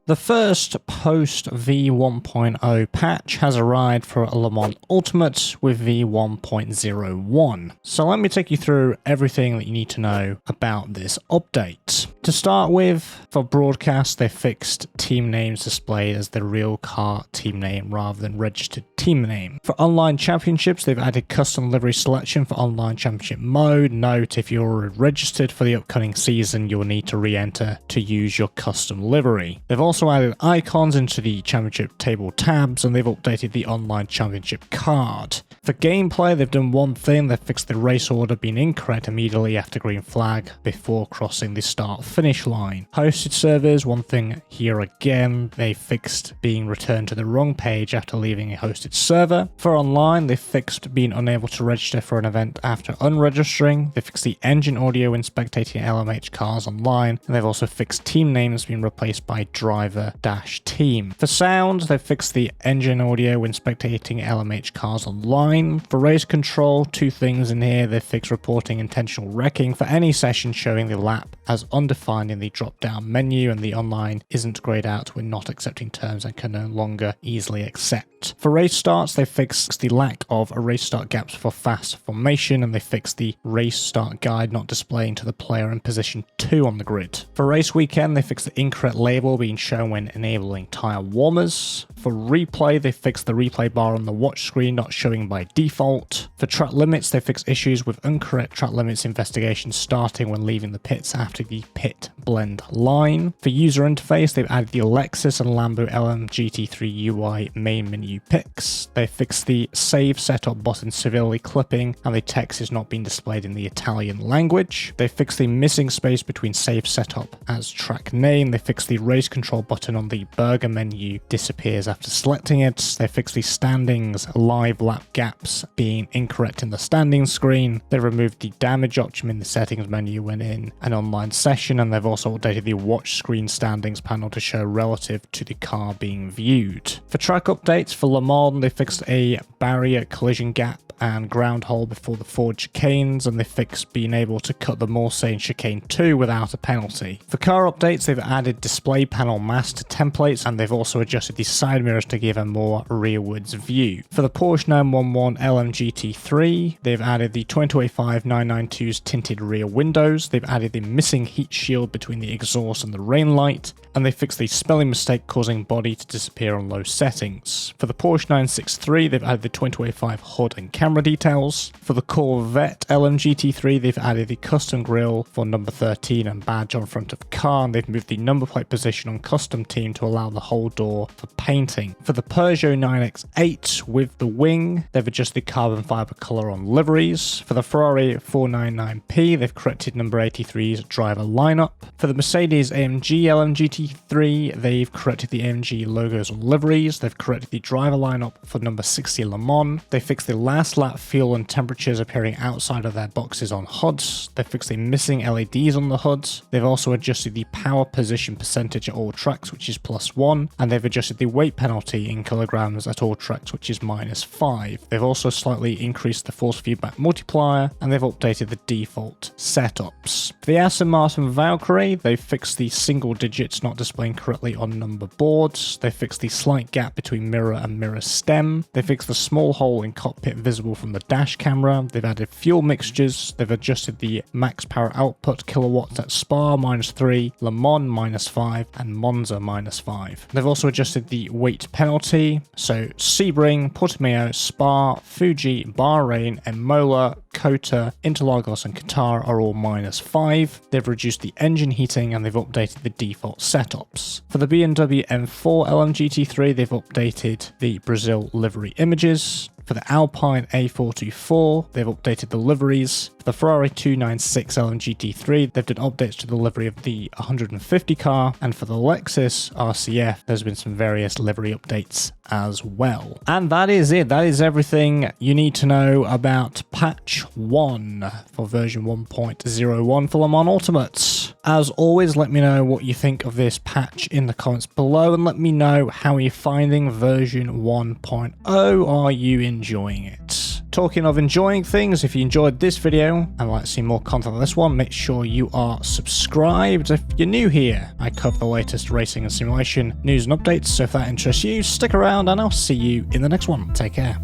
The first post V1.0 patch has arrived for Le Mans Ultimate with V1.01. So let me take you through everything that you need to know about this update. To start with, for broadcast, they fixed team names displayed as the real car team name rather than registered team name. For online championships, they've added custom livery selection for online championship mode. Note, if you're already registered for the upcoming season, you'll need to re-enter to use your custom livery. They've also added icons into the championship table tabs, and they've updated the online championship card. For gameplay, they've done one thing. They've fixed the race order being incorrect immediately after green flag before crossing the start-finish line. Hosted servers, one thing here again, they fixed being returned to the wrong page after leaving a hosted server. For online, they fixed being unable to register for an event after unregistering. They fixed the engine audio when spectating LMH cars online, and they've also fixed team names being replaced by driver-team. For sound, they've fixed the engine audio when spectating LMH cars online. For race control, two things in here. They've fixed reporting intentional wrecking for any session showing the lap as undefined in the drop-down menu, and the online isn't grayed out when not accepting terms and can no longer easily accept. For race starts, they fixed the lack of race start gaps for fast formation, and they fixed the race start guide not displaying to the player in position 2 on the grid. For race weekend, they fixed the incorrect label being shown when enabling tyre warmers. For replay, they fixed the replay bar on the watch screen not showing by default. For track limits, they fixed issues with incorrect track limits investigation starting when leaving the pits after the pit blend line. For user interface, they've added the Lexus and Lambo LMGT3 UI main menu picks. They fixed the save setup button severely clipping, and the text is not being displayed in the Italian language. They fixed the missing space between save setup as track name. They fixed the race control button on the burger menu disappears after selecting it. They fixed the standings live lap gaps being incorrect in the standings screen. They removed the damage option in the settings menu when in an online session, and they've also updated the watch screen standings panel to show relative to the car being viewed. For track updates, for Le Mans, they fixed a barrier collision gap and ground hole before the forward chicanes, and they fixed being able to cut the Morse in chicane 2 without a penalty. For car updates, they've added display panel mask to templates, and they've also adjusted the side mirrors to give a more rearwards view. For the Porsche 911 LMGT3, they've added the 2025 992's tinted rear windows. They've added the missing heat shield between the exhaust and the rain light, and they fixed the spelling mistake causing body to disappear on low settings. For the Porsche 963, they've added the 2025 hood and camera details. For the Corvette LMGT3, they've added the custom grille for number 13 and badge on front of car, and they've moved the number plate position on custom team to allow the whole door for painting. For the Peugeot 9X8 with the wing, they've adjusted carbon fiber color on liveries. For the Ferrari 499P, they've corrected number 83's driver lineup. For the Mercedes AMG LMGT3, they've corrected the AMG logos on liveries. They've corrected the driver lineup for number 60 Le Mans. They fixed the last lap fuel and temperatures appearing outside of their boxes on hoods. They fixed the missing LEDs on the hoods. They've also adjusted the power position percentage at all tracks, which is +1, and they've adjusted the weight penalty in kilograms at all tracks, which is -5. They've also slightly increased the force feedback multiplier, and they've updated the default setups. For the Aston Martin Valkyrie, they've fixed the single digits not displaying correctly on number boards. They fixed the slight gap between mirror and mirror stem. They fixed the small hole in cockpit visible from the dash camera. They've added fuel mixtures. They've adjusted the max power output kilowatts at Spa -3, Le Mans -5, and Monza -5. They've also adjusted the weight penalty. So Sebring, Portimao, Spa, Fuji, Bahrain, Imola, Kota, Interlagos and Qatar are all -5. They've reduced the engine heating, and they've updated the default setups. For the BMW M4 LMGT3, they've updated the Brazil livery images. For the Alpine A424, they've updated the liveries. For the Ferrari 296 LMGT3, they've done updates to the livery of the 150 car. And for the Lexus RCF, there's been some various livery updates as well. And that is it. That is everything you need to know about patch 1 for version 1.01 for Le Mans Ultimate. As always, let me know what you think of this patch in the comments below, and let me know how you're finding version 1.0. Are you enjoying it? talking of enjoying things, if you enjoyed this video and would like to see more content like this one, make sure you are subscribed. If you're new here, I cover the latest racing and simulation news and updates, so if that interests you, stick around and I'll see you in the next one. Take care.